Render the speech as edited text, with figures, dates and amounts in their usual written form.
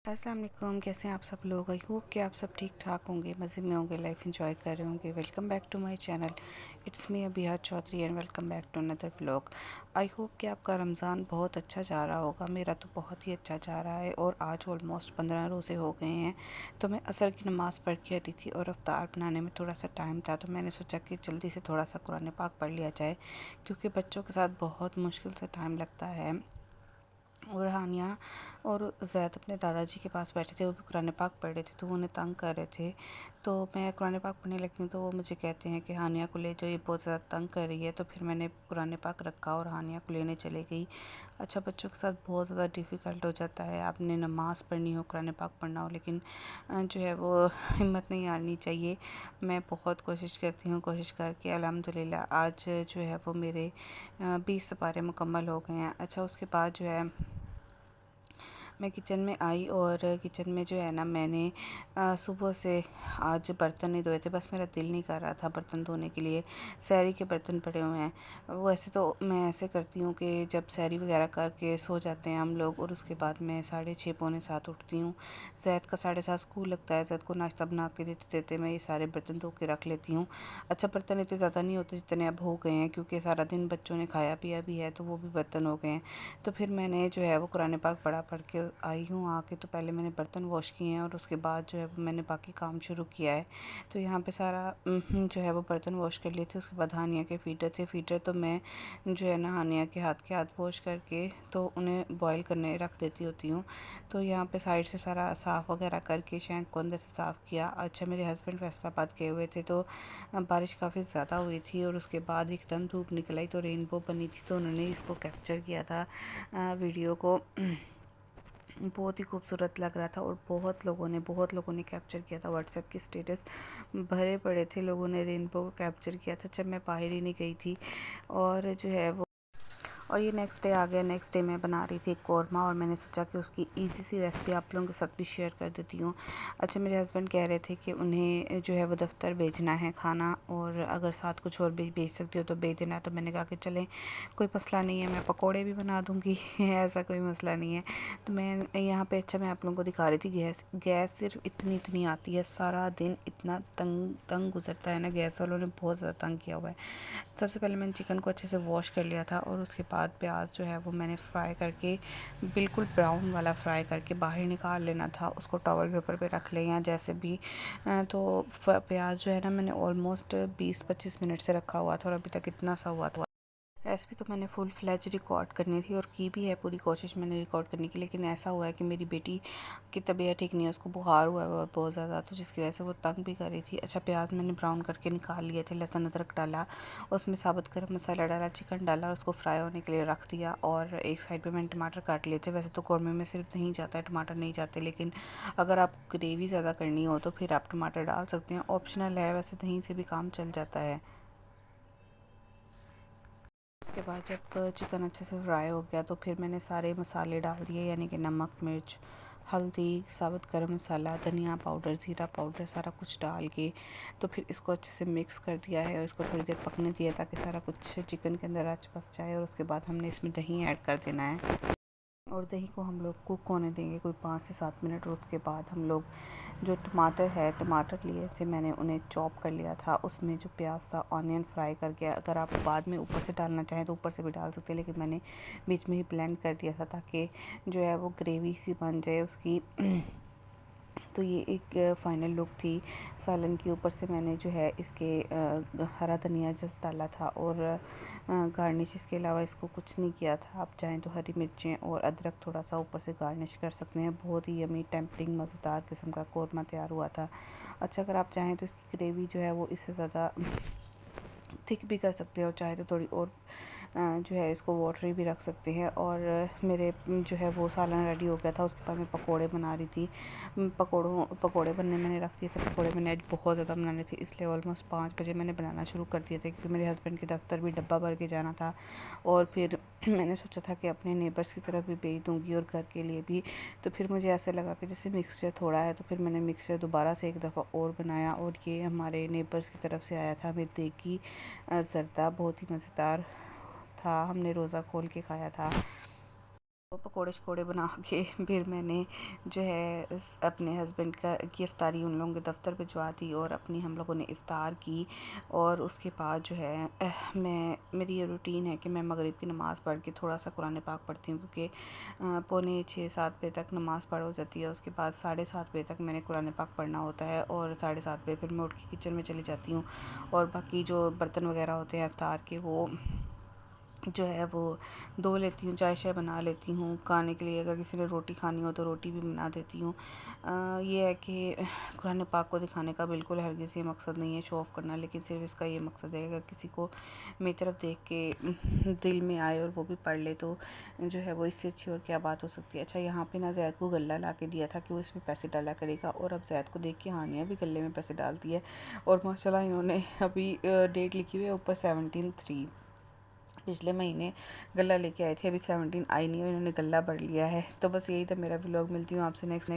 अस्सलाम वालेकुम। कैसे हैं आप सब लोग? आई होप कि आप सब ठीक ठाक होंगे, मज़े में होंगे, लाइफ एंजॉय कर रहे होंगे। Welcome back to my channel. It's me Abiya Chaudhry and welcome back to another vlog. I hope कि आपका रमज़ान बहुत अच्छा जा रहा होगा। मेरा तो बहुत ही अच्छा जा रहा है और आज ऑलमोस्ट 15 रोज़े हो गए हैं। तो मैं असर की नमाज़ पढ़ के हटी थी और अफ्तार बनाने में थोड़ा सा टाइम था, तो मैंने सोचा कि जल्दी से थोड़ा सा कुरान पाक पढ़ लिया जाए, क्योंकि बच्चों के साथ बहुत मुश्किल से टाइम लगता है। और हानिया और ज़ैद अपने दादाजी के पास बैठे थे, वो भी कुरान पाक पढ़ रहे थे, तो वो उन्हें तंग कर रहे थे। तो मैं कुरान पाक पढ़ने लगी हूँ, तो वो मुझे कहते हैं कि हानिया को ले जाओ, ये बहुत ज़्यादा तंग कर रही है। तो फिर मैंने कुरान पाक रखा और हानिया को लेने चले गई। अच्छा, बच्चों के साथ बहुत ज़्यादा डिफ़िकल्ट हो जाता है। आपने नमाज़ पढ़नी हो, कुरान पाक पढ़ना हो, लेकिन जो है वो हिम्मत नहीं हारनी चाहिए। मैं बहुत कोशिश करती हूँ, कोशिश करके अल्हम्दुलिल्लाह आज जो है वो मेरे 20 पारे मुकम्मल हो गए हैं। अच्छा, उसके बाद जो है मैं किचन में आई और किचन में जो है ना, मैंने सुबह से आज बर्तन नहीं धोए थे, बस मेरा दिल नहीं कर रहा था बर्तन धोने के लिए। सहरी के बर्तन पड़े हुए हैं। वैसे तो मैं ऐसे करती हूँ कि जब सहरी वगैरह करके सो जाते हैं हम लोग, और उसके बाद मैं 6:30 पौने 7 उठती हूँ। जैद का 7:30 स्कूल लगता है, जैद को नाश्ता बना के देते देते मैं ये सारे बर्तन धो के रख लेती हूँ। अच्छा, बर्तन इतने ज़्यादा नहीं होते जितने अब हो गए हैं, क्योंकि सारा दिन बच्चों ने खाया पिया भी है, तो वो भी बर्तन हो गए हैं। तो फिर मैंने जो है वो कुरान पाक पढ़ के आई हूँ। आके तो पहले मैंने बर्तन वॉश किए हैं और उसके बाद जो है वो मैंने बाकी काम शुरू किया है। तो यहाँ पे सारा जो है वो बर्तन वॉश कर लिए थे। उसके बाद हानिया के फीडर थे, फीडर तो मैं जो है ना हानिया के हाथ वॉश करके तो उन्हें बॉयल करने रख देती होती हूँ। तो यहाँ पे साइड से सारा साफ़ वगैरह करके शैंक को अंदर से साफ़ किया। अच्छा, मेरे हस्बैंड फैसलाबाद गए हुए थे, तो बारिश काफ़ी ज़्यादा हुई थी और उसके बाद एकदम धूप निकल आई, तो रेनबो बनी थी, तो उन्होंने इसको कैप्चर किया था वीडियो को। बहुत ही खूबसूरत लग रहा था और बहुत लोगों ने कैप्चर किया था। व्हाट्सएप के स्टेटस भरे पड़े थे, लोगों ने रेनबो को कैप्चर किया था जब मैं बाहर ही नहीं गई थी। और जो है वो और ये नेक्स्ट डे आ गया। नेक्स्ट डे मैं बना रही थी कौरमा, और मैंने सोचा कि उसकी इजी सी रेसिपी आप लोगों के साथ भी शेयर कर देती हूँ। अच्छा, मेरे हस्बैंड कह रहे थे कि उन्हें जो है वो दफ्तर भेजना है खाना, और अगर साथ कुछ और भी भेज सकती हो तो भेज देना। तो मैंने कहा कि चलें, कोई मसला नहीं है, मैं पकौड़े भी बना दूँगी ऐसा कोई मसला नहीं है। तो मैं यहाँ पे अच्छा, मैं आप लोगों को दिखा रही थी गैस सिर्फ इतनी आती है, सारा दिन इतना तंग गुजरता है ना। गैस वालों ने बहुत ज़्यादा तंग किया हुआ है। सबसे पहले मैंने चिकन को अच्छे से वॉश कर लिया था, और उसके बाद प्याज जो है वो मैंने फ्राई करके बिल्कुल ब्राउन वाला फ्राई करके बाहर निकाल लेना था। उसको टॉवल पेपर पे रख लें या जैसे भी। तो प्याज जो है ना, मैंने ऑलमोस्ट 20-25 मिनट से रखा हुआ था और अभी तक इतना सा हुआ था। रेसिपी तो मैंने फुल फ्लैज रिकॉर्ड करनी थी और की भी है, पूरी कोशिश मैंने रिकॉर्ड करने की, लेकिन ऐसा हुआ है कि मेरी बेटी की तबीयत ठीक नहीं है, उसको बुखार हुआ है बहुत ज़्यादा, तो जिसकी वजह से वो तंग भी कर रही थी। अच्छा, प्याज मैंने ब्राउन करके निकाल लिए थे, लहसुन अदरक डाला, उसमें साबुत गरम मसाला डाला, चिकन डाला और उसको फ्राई होने के लिए रख दिया। और एक साइड पर मैंने टमाटर काट लिए थे। वैसे तो कौरमे में सिर्फ दही जाता है, टमाटर नहीं जाते, लेकिन अगर आप ग्रेवी ज़्यादा करनी हो तो फिर आप टमाटर डाल सकते हैं, ऑप्शनल है। वैसे दही से भी काम चल जाता है। उसके बाद जब चिकन अच्छे से फ्राई हो गया, तो फिर मैंने सारे मसाले डाल दिए, यानी कि नमक, मिर्च, हल्दी, साबुत गरम मसाला, धनिया पाउडर, ज़ीरा पाउडर, सारा कुछ डाल के तो फिर इसको अच्छे से मिक्स कर दिया है और इसको थोड़ी देर पकने दिया, ताकि सारा कुछ चिकन के अंदर रच बस जाए। और उसके बाद हमने इसमें दही ऐड कर देना है, और दही को हम लोग कुक होने देंगे कोई 5 से 7 मिनट। और उसके बाद हम लोग जो टमाटर लिए थे, मैंने उन्हें चॉप कर लिया था। उसमें जो प्याज था, ऑनियन फ्राई करके, अगर आप बाद में ऊपर से डालना चाहें तो ऊपर से भी डाल सकते हैं, लेकिन मैंने बीच में ही ब्लेंड कर दिया था ताकि जो है वो ग्रेवी सी बन जाए उसकी। तो ये एक फ़ाइनल लुक थी सालन की। ऊपर से मैंने जो है इसके हरा धनिया जस्ट डाला था, और गार्निश इसके अलावा इसको कुछ नहीं किया था। आप चाहें तो हरी मिर्चें और अदरक थोड़ा सा ऊपर से गार्निश कर सकते हैं। बहुत ही यमी टेम्पटिंग मज़ेदार किस्म का कौरमा तैयार हुआ था। अच्छा, अगर आप चाहें तो इसकी ग्रेवी जो है वो इससे ज़्यादा थिक भी कर सकते हैं, और चाहे तो थोड़ी और जो है इसको वाटरी भी रख सकते हैं। और मेरे जो है वो सालन रेडी हो गया था। उसके बाद मैं पकोड़े बना रही थी। पकोड़े बनने मैंने रख दिए थे। पकोड़े मैंने आज बहुत ज़्यादा बनाने थे, इसलिए ऑलमोस्ट 5 बजे मैंने बनाना शुरू कर दिया था, क्योंकि मेरे हस्बैंड के दफ्तर भी डब्बा भर के जाना था। और फिर मैंने सोचा था कि अपने नेबर्स की तरफ भी भेज दूँगी और घर के लिए भी। तो फिर मुझे ऐसा लगा कि जैसे मिक्सचर थोड़ा है, तो फिर मैंने मिक्सचर दोबारा से एक दफ़ा और बनाया, और ये हमारे नेबर्स की तरफ से आया था मेथी ज़र्दा। बहुत ही मज़ेदार था, हमने रोज़ा खोल के खाया था। वो पकोड़े शकोड़े बना के फिर मैंने जो है अपने हस्बैंड की इफ्तारी उन लोगों के दफ़्तर भिजवा दी और अपनी हम लोगों ने इफ़्तार की। और उसके बाद जो है मैं मेरी ये रूटीन है कि मैं मगरिब की नमाज़ पढ़ के थोड़ा सा कुरान पाक पढ़ती हूँ, क्योंकि पौने 6-7 बजे तक नमाज़ पढ़ हो जाती है। उसके बाद 7:30 बजे तक मैंने कुरान पाक पढ़ना होता है और 7:30 बजे फिर मैं उठ के किचन में चली जाती हूँ और बाकी जो बर्तन वगैरह होते हैं इफ्तार के वो जो है वो धो लेती हूँ, चाय शाय बना लेती हूँ खाने के लिए। अगर किसी ने रोटी खानी हो तो रोटी भी बना देती हूँ। ये है कि कुरान पाक को दिखाने का बिल्कुल हरगिज़ ये मकसद नहीं है शो ऑफ़ करना, लेकिन सिर्फ इसका ये मकसद है अगर किसी को मेरी तरफ देख के दिल में आए और वो भी पढ़ ले तो जो है वो इससे अच्छी और क्या बात हो सकती है। अच्छा, यहाँ पे ना ज़ैद को गल्ला ला के दिया था कि वो इसमें पैसे डाला करेगा, और अब ज़ैद को देख के हानिया भी गले में पैसे डालती है। और माशाल्लाह इन्होंने अभी डेट लिखी हुई है ऊपर 17/3, पिछले महीने गल्ला लेके आए थे, अभी 17 आई नहीं और इन्होंने गल्ला भर लिया है। तो बस यही था मेरा व्लॉग। मिलती हूँ आपसे नेक्स्ट